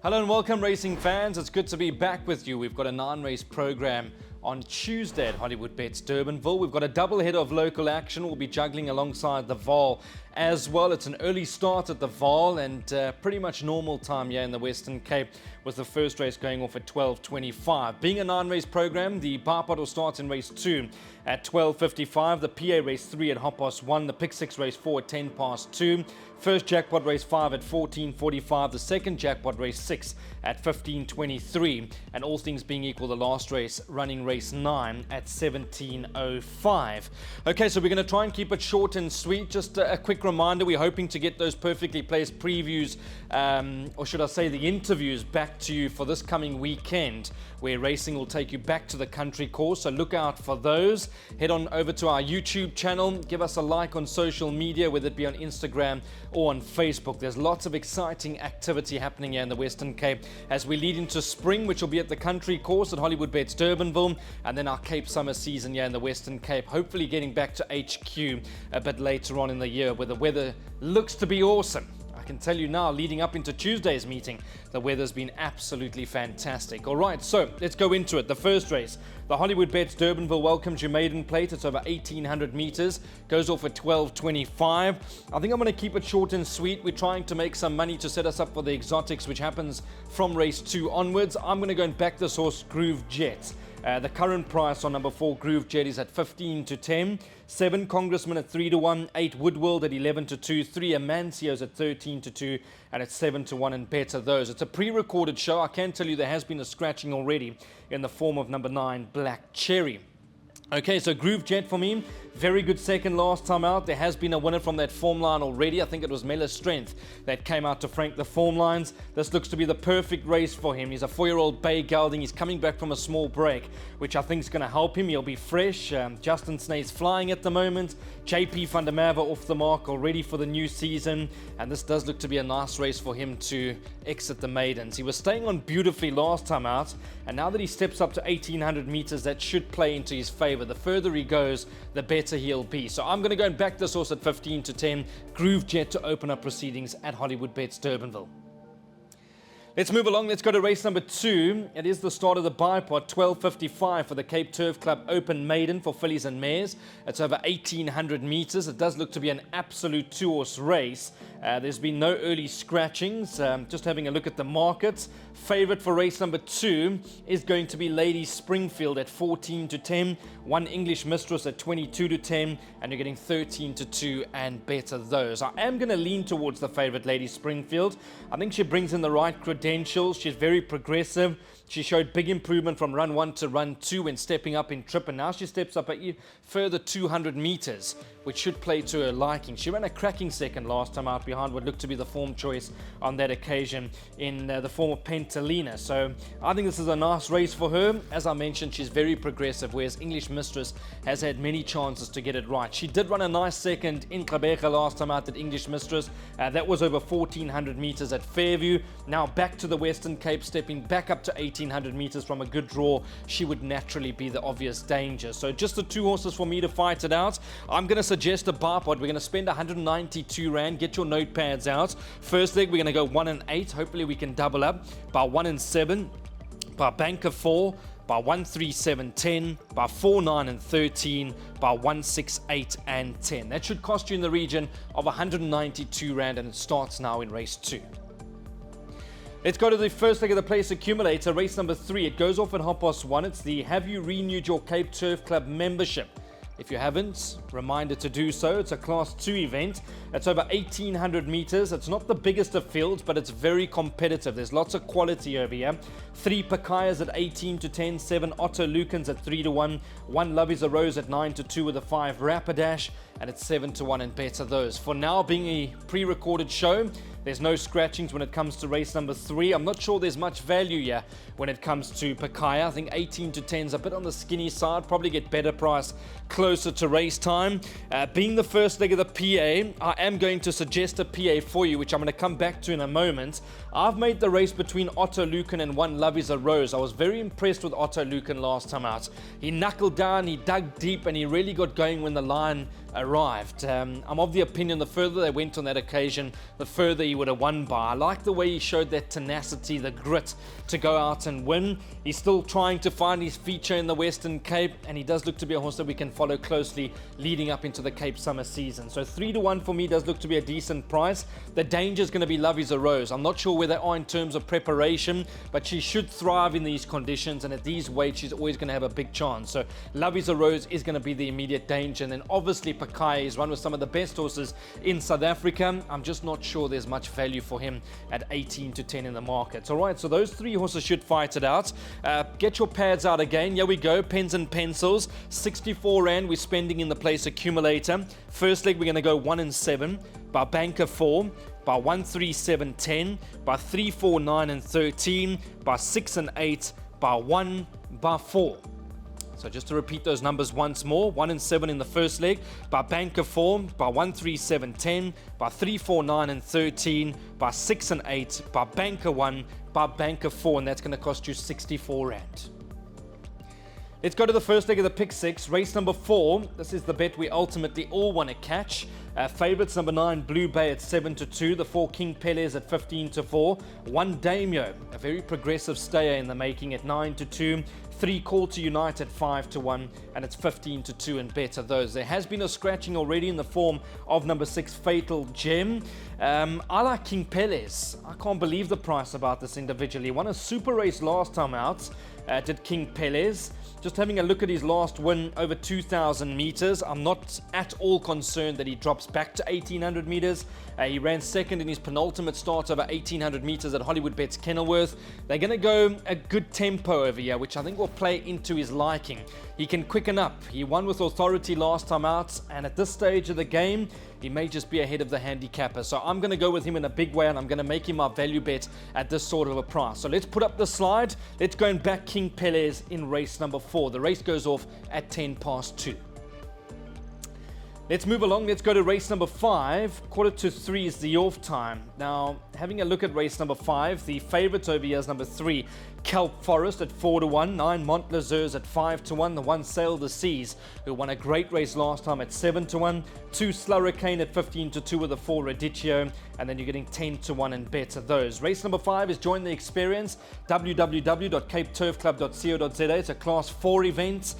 Hello and welcome, racing fans. It's good to be back with you. We've got a 9-race program on Tuesday at Hollywoodbets Durbanville. We've got a double header of local action. We'll be juggling alongside the Vaal as well. It's an early start at the Vaal and pretty much normal time here in the Western Cape, with the first race going off at 12:25. Being a 9-race program, the bipot will start in race 2 at 12:55, the PA race 3 at 1:30, the pick 6 race 4 at 2:10, first jackpot race 5 at 14:45, the second jackpot race 6 at 15:23, and all things being equal, the last race running race 9 at 17:05. Okay, so we're going to try and keep it short and sweet. Just a quick reminder, we're hoping to get those perfectly placed previews, or should I say the interviews, back to you for this coming weekend, where racing will take you back to the country course. So look out for those. Head on over to our YouTube channel, give us a like on social media, whether it be on Instagram or on Facebook. There's lots of exciting activity happening here in the Western Cape as we lead into spring, which will be at the country course at Hollywoodbets Durbanville, and then our Cape summer season here in the Western Cape, hopefully getting back to HQ a bit later on in the year, where the weather looks to be awesome. I can tell you now, leading up into Tuesday's meeting, the weather's been absolutely fantastic. All right, so let's go into it. The first race, the Hollywoodbets Durbanville welcomes your maiden plate. It's over 1,800 meters, goes off at 12:25. I think I'm going to keep it short and sweet. We're trying to make some money to set us up for the exotics, which happens from race 2 onwards. I'm going to go and back this horse, Groove Jet. The current price on number 4, Groove Jet, is at 15-10. 7, Congressman at 3-1. 8, Woodworld at 11-2. 3, Amansio's at 13-2. And it's 7-1 and better those. It's a pre-recorded show. I can tell you there has been a scratching already in the form of number 9, Black Cherry. Okay, so Groove Jet for me, very good second last time out. There has been a winner from that form line already. I think it was Mela Strength that came out to frank the form lines. This looks to be the perfect race for him. He's a 4-year-old bay gelding. He's coming back from a small break, which I think is going to help him. He'll be fresh. Justin Snae's flying at the moment. JP van der Merwe off the mark already for the new season. And this does look to be a nice race for him to exit the maidens. He was staying on beautifully last time out, and now that he steps up to 1,800 meters, that should play into his favor. The further he goes, the better he'll be. So I'm going to go and back this horse at 15-10, Groove Jet, to open up proceedings at Hollywoodbets Durbanville. Let's move along. Let's go to race number 2. It is the start of the bipot, 12:55 for the Cape Turf Club Open Maiden for fillies and mares. It's over 1,800 meters. It does look to be an absolute 2-horse race. There's been no early scratchings. Just having a look at the markets. Favorite for race number 2 is going to be Lady Springfield at 14-10. 1, English Mistress at 22-10. And you're getting 13-2 and better those. I am going to lean towards the favorite, Lady Springfield. I think she brings in the right credentials. She's very progressive. She showed big improvement from run 1 to run 2 when stepping up in trip, and now she steps up a further 200 meters, which should play to her liking. She ran a cracking second last time out behind what looked to be the form choice on that occasion in the form of Pentalina. So I think this is a nice race for her. As I mentioned, she's very progressive, whereas English Mistress has had many chances to get it right. She did run a nice second in Gqeberha last time out at English Mistress. That was over 1,400 meters at Fairview. Now back to the Western Cape, stepping back up to 1,800 meters from a good draw. She would naturally be the obvious danger. So just the 2 horses for me to fight it out. I'm going to suggest a bipot. We're going to spend 192 Rand. Get your notepads out. First leg, we're going to go 1 and 8. Hopefully we can double up by 1 and 7, by banker 4, by 1, 3, 7, 10, by 4, 9 and 13, by 1, 6, 8 and 10. That should cost you in the region of 192 Rand, and it starts now in race 2. Let's go to the first leg of the place accumulator, race number 3. It goes off at 1:30. It's the Have You Renewed Your Cape Turf Club membership? If you haven't, reminder to do so. It's a Class 2 event. It's over 1,800 meters. It's not the biggest of fields, but it's very competitive. There's lots of quality over here. 3 Pakayas at 18-10, 7 Otto Lucans at 3-1, 1 Love Is a Rose at 9-2 with a 5 Rapidash, and it's 7-1 and better those. For now, being a pre-recorded show, there's no scratchings when it comes to race number 3. I'm not sure there's much value here when it comes to Pakaya. I think 18-10 is a bit on the skinny side. Probably get better price closer to race time. Being the first leg of the PA, I am going to suggest a PA for you, which I'm going to come back to in a moment. I've made the race between Otto Lucan and 1 Love Is a Rose. I was very impressed with Otto Lucan last time out. He knuckled down, he dug deep, and he really got going when the line arrived. I'm of the opinion the further they went on that occasion, the further he would have won by. I like the way he showed that tenacity, the grit to go out and win. He's still trying to find his feature in the Western Cape, and he does look to be a horse that we can follow closely leading up into the Cape summer season. So 3-1 for me does look to be a decent price. The danger is going to be Love Is a Rose. I'm not sure where they are in terms of preparation, but she should thrive in these conditions, and at these weights she's always going to have a big chance. So Love Is a Rose is going to be the immediate danger, and then obviously Pakai is run with some of the best horses in South Africa. I'm just not sure there's much value for him at 18-10 in the market. All right, so those three horses should fight it out. Get your pads out again. Here we go, pens and pencils. 64 Rand we're spending in the place accumulator. First leg we're going to go 1 and 7 by banker 4, by 1, 3, 7, 10, by 3, 4, 9 and 13, by 6 and 8, by 1, by 4. So just to repeat those numbers once more, 1 and 7 in the first leg, by banker 4, by 1, 3, 7, 10, by 3, 4, 9 and 13, by 6 and 8, by banker 1, by banker 4, and that's going to cost you 64 Rand. Let's go to the first leg of the pick 6, race number 4. This is the bet we ultimately all want to catch. Favourites number 9, Blue Bay at 7-2. The 4, King Peles at 15-4. 1, Damio, a very progressive stayer in the making at 9-2. 3, Call to Unite at 5-1, and it's 15-2 and better those. There has been a scratching already in the form of number 6, Fatal Gem. I like King Peles. I can't believe the price about this individually. Won a super race last time out, did King Peles. Just having a look at his last win over 2,000 meters, I'm not at all concerned that he drops back to 1,800 meters. He ran second in his penultimate start over 1,800 meters at Hollywoodbets Kenilworth. They're going to go a good tempo over here, which I think will play into his liking. He can quicken up. He won with authority last time out, and at this stage of the game, he may just be ahead of the handicapper. So I'm going to go with him in a big way, and I'm going to make him my value bet at this sort of a price. So let's put up the slide. Let's go and back King Peles in race number 4. The race goes off at 2:10. Let's move along. Let's go to race number 5. 2:45 is the off time. Now, having a look at race number 5, the favourite over here is number 3, Kelp Forest at 4-1, 9, Montlezers at 5-1, the 1, Sail the Seas, who won a great race last time at 7-1, 2, Slurricane at 15-2 with a 4, Radicchio, and then you're getting 10-1 and better those. Race number 5 is Join the Experience, www.capeturfclub.co.za. It's a class 4 event.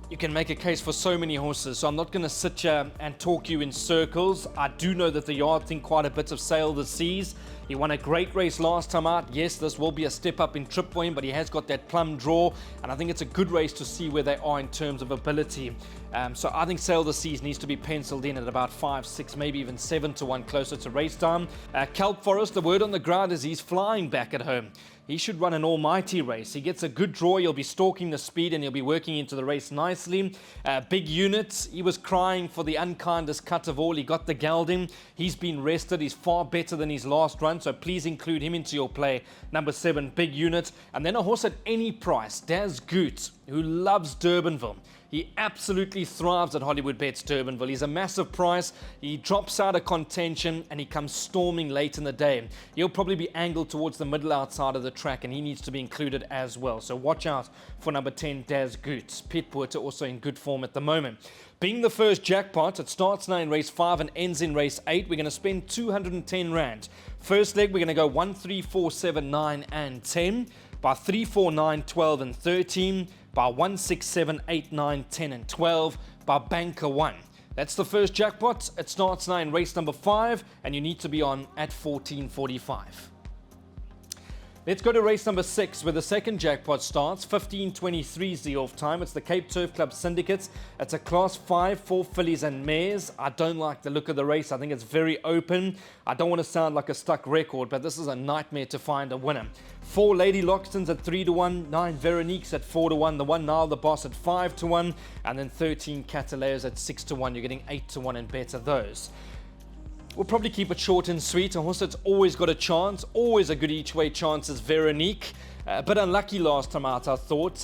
You can make a case for so many horses, so I'm not going to sit here and talk you in circles. I do know that the yard think quite a bit of Sail the Seas. He won a great race last time out. Yes, this will be a step up in trip for him, but he has got that plum draw, and I think it's a good race to see where they are in terms of ability. So I think Sail the Seas needs to be penciled in at about 5, 6, maybe even 7-1 closer to race time. Kelp Forest, the word on the ground is he's flying back at home. He should run an almighty race. He gets a good draw, he'll be stalking the speed, and he'll be working into the race nicely. Big Unit, he was crying for the unkindest cut of all. He got the gelding. He's been rested. He's far better than his last run, so please include him into your play. Number 7, Big Unit. And then a horse at any price, Daz Goot, who loves Durbanville. He absolutely thrives at Hollywoodbets Durbanville. He's a massive price. He drops out of contention and he comes storming late in the day. He'll probably be angled towards the middle outside of the track, and he needs to be included as well. So watch out for number 10, Daz Goot. Piet Porter also in good form at the moment. Being the first jackpot, it starts now in race 5 and ends in race 8. We're going to spend 210 Rand. First leg, we're going to go 1, 3, 4, 7, 9 and 10. By 3, 4, 9, 12 and 13. By 1, 6, 7, 8, 9, 10 and 12. By banker 1. That's the first jackpot. It starts now in race number 5, and you need to be on at 14:45. Let's go to race number 6, where the second jackpot starts. 15:23 is the off time. It's the Cape Turf Club Syndicates. It's a class 5 for fillies and mares. I don't like the look of the race. I think it's very open. I don't want to sound like a stuck record, but this is a nightmare to find a winner. 4, Lady Loxtons at 3-1, 9, Veronique's at 4-1, the 1, Nile the Boss at 5-1, and then 13, Cataleos at 6-1. You're getting 8-1 and better those. We'll probably keep it short and sweet. A horse that's always got a chance, always a good each way chance is Veronique. But unlucky last time out, I thought.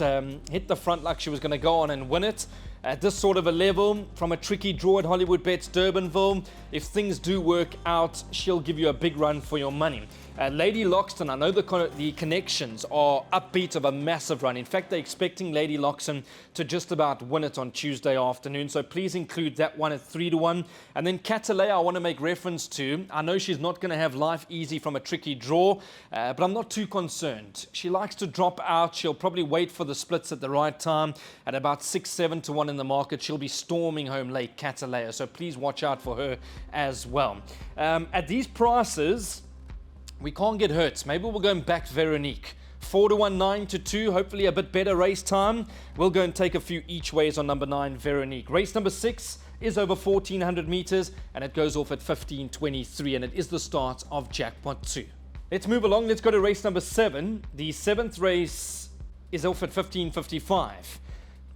Hit the front like she was going to go on and win it. At this sort of a level, from a tricky draw at Hollywoodbets Durbanville, if things do work out, she'll give you a big run for your money. Lady Loxton, I know the connections are upbeat of a massive run. In fact, they're expecting Lady Loxton to just about win it on Tuesday afternoon. So please include that one at 3-1. And then Catalea, I want to make reference to. I know she's not going to have life easy from a tricky draw, but I'm not too concerned. She likes to drop out. She'll probably wait for the splits at the right time. At about 6-7-1 in the market, she'll be storming home late, Catalea. So please watch out for her as well. At these prices, we can't get hurt. Maybe we'll go and back Veronique. 4-1, 9-2, hopefully a bit better race time. We'll go and take a few each ways on number 9, Veronique. Race number 6 is over 1,400 meters, and it goes off at 15:23, and it is the start of Jackpot 2. Let's move along. Let's go to race number 7. The 7th race is off at 15:55.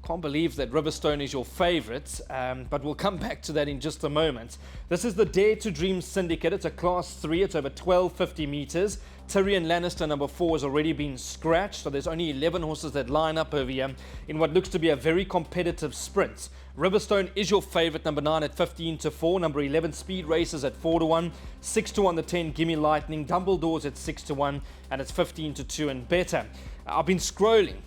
Can't believe that Riverstone is your favorite, but we'll come back to that in just a moment. This is the Dare to Dream Syndicate. It's a class 3. It's over 1,250 meters. Tyrion Lannister, number 4, has already been scratched, so there's only 11 horses that line up over here in what looks to be a very competitive sprint. Riverstone is your favorite, number 9 at 15-4. Number 11, Speed Races at 4-1. 6-1, the 10, Gimme Lightning. Dumbledore's at 6-1, and it's 15-2 and better. I've been scrolling.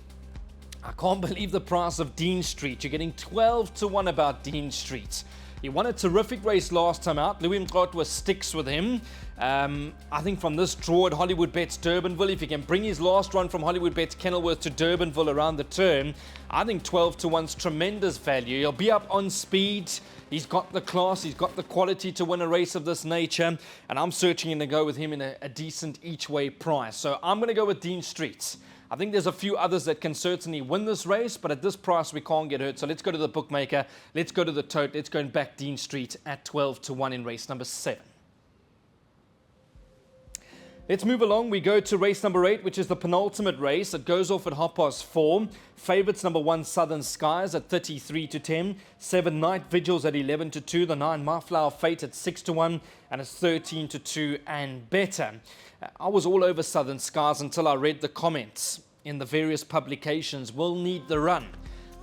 I can't believe the price of Dean Street. You're getting 12-1 about Dean Street. He won a terrific race last time out. Louis Mqatwa sticks with him. I think from this draw at Hollywoodbets Durbanville, if he can bring his last run from Hollywoodbets Kenilworth to Durbanville around the turn, I think 12-1's tremendous value. He'll be up on speed. He's got the class, he's got the quality to win a race of this nature, and I'm searching to go with him in a decent each-way price. So I'm going to go with Dean Street. I think there's a few others that can certainly win this race, but at this price we can't get hurt. So let's go to the bookmaker, let's go to the tote, let's go and back Dean Street at 12-1 in race number 7. Let's move along. We go to race number 8, which is the penultimate race. It goes off at 4:30. Favorites number 1, Southern Skies at 33-10. 7, Night Vigils at 11-2. The 9, Mayflower Fate at 6-1. And it's 13-2 and better. I was all over Southern Skies until I read the comments in the various publications. Will need the run.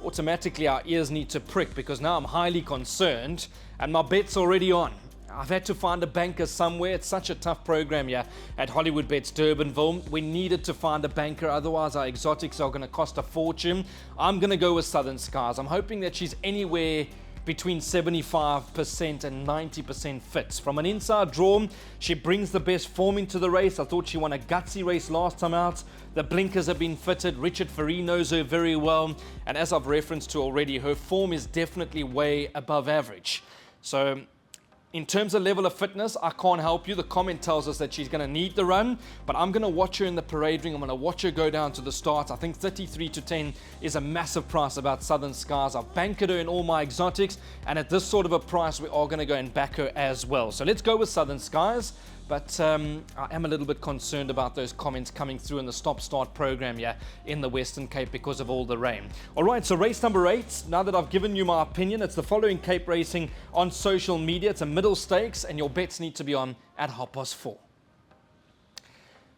Automatically our ears need to prick, because now I'm highly concerned and my bet's already on. I've had to find a banker somewhere. It's such a tough program here at Hollywoodbets Durbanville. We needed to find a banker, otherwise our exotics are going to cost a fortune. I'm going to go with Southern Skies. I'm hoping that she's anywhere between 75% and 90% fit. From an inside draw, she brings the best form into the race. I thought she won a gutsy race last time out. The blinkers have been fitted. Richard Ferree knows her very well. And as I've referenced to already, her form is definitely way above average. So in terms of level of fitness, I can't help you. The comment tells us that she's going to need the run, but I'm going to watch her in the parade ring. I'm going to watch her go down to the start. I think 33-10 is a massive price about Southern Skies. I've banked her in all my exotics, and at this sort of a price, we are going to go and back her as well. So let's go with Southern Skies. But I am a little bit concerned about those comments coming through in the stop-start program here in the Western Cape because of all the rain. All right, so race number 8. Now that I've given you my opinion, it's the following Cape racing on social media. It's a middle stakes, and your bets need to be on at 4:30.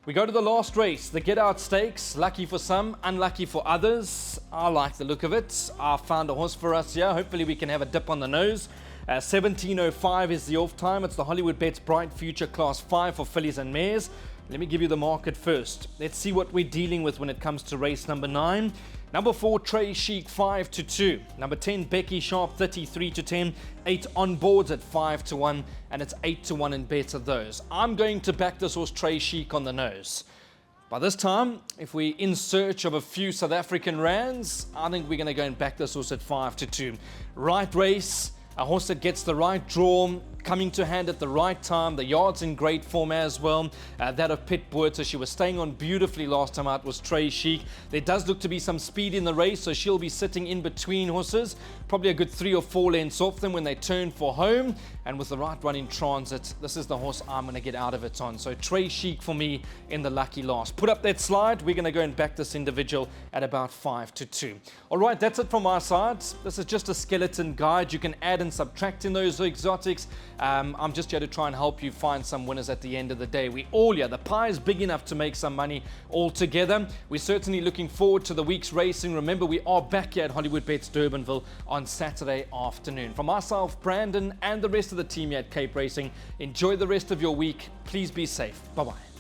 We go to the last race, the Get Out Stakes. Lucky for some, unlucky for others. I like the look of it. I found a horse for us here. Hopefully we can have a dip on the nose. 17:05 is the off time. It's the Hollywoodbets Bright Future Class 5 for fillies and mares. Let me give you the market first. Let's see what we're dealing with when it comes to race number 9. Number 4, Trey Chic, 5-2. Number 10, Becky Sharp, 33-10. 8 on boards at 5-1, and it's 8-1 and better those. I'm going to back this horse, Trey Chic, on the nose. By this time, if we're in search of a few South African rands, I think we're going to go and back this horse at 5-2. Right race. A horse that gets the right draw, coming to hand at the right time. The yard's in great form as well. That of Pit Boerter, she was staying on beautifully last time out, was Trey Chic. There does look to be some speed in the race, so she'll be sitting in between horses. Probably a good 3 or 4 lengths off them when they turn for home. And with the right run in transit, this is the horse I'm going to get out of it on. So Trey Chic for me in the lucky last. Put up that slide. We're going to go and back this individual at about 5-2. All right, that's it from our side. This is just a skeleton guide. You can add and subtract in those exotics. I'm just here to try and help you find some winners at the end of the day. We all here. The pie is big enough to make some money all together. We're certainly looking forward to the week's racing. Remember, we are back here at Hollywoodbets Durbanville on Saturday afternoon. From myself, Brandon, and the rest of the team here at Cape Racing, enjoy the rest of your week. Please be safe. Bye-bye.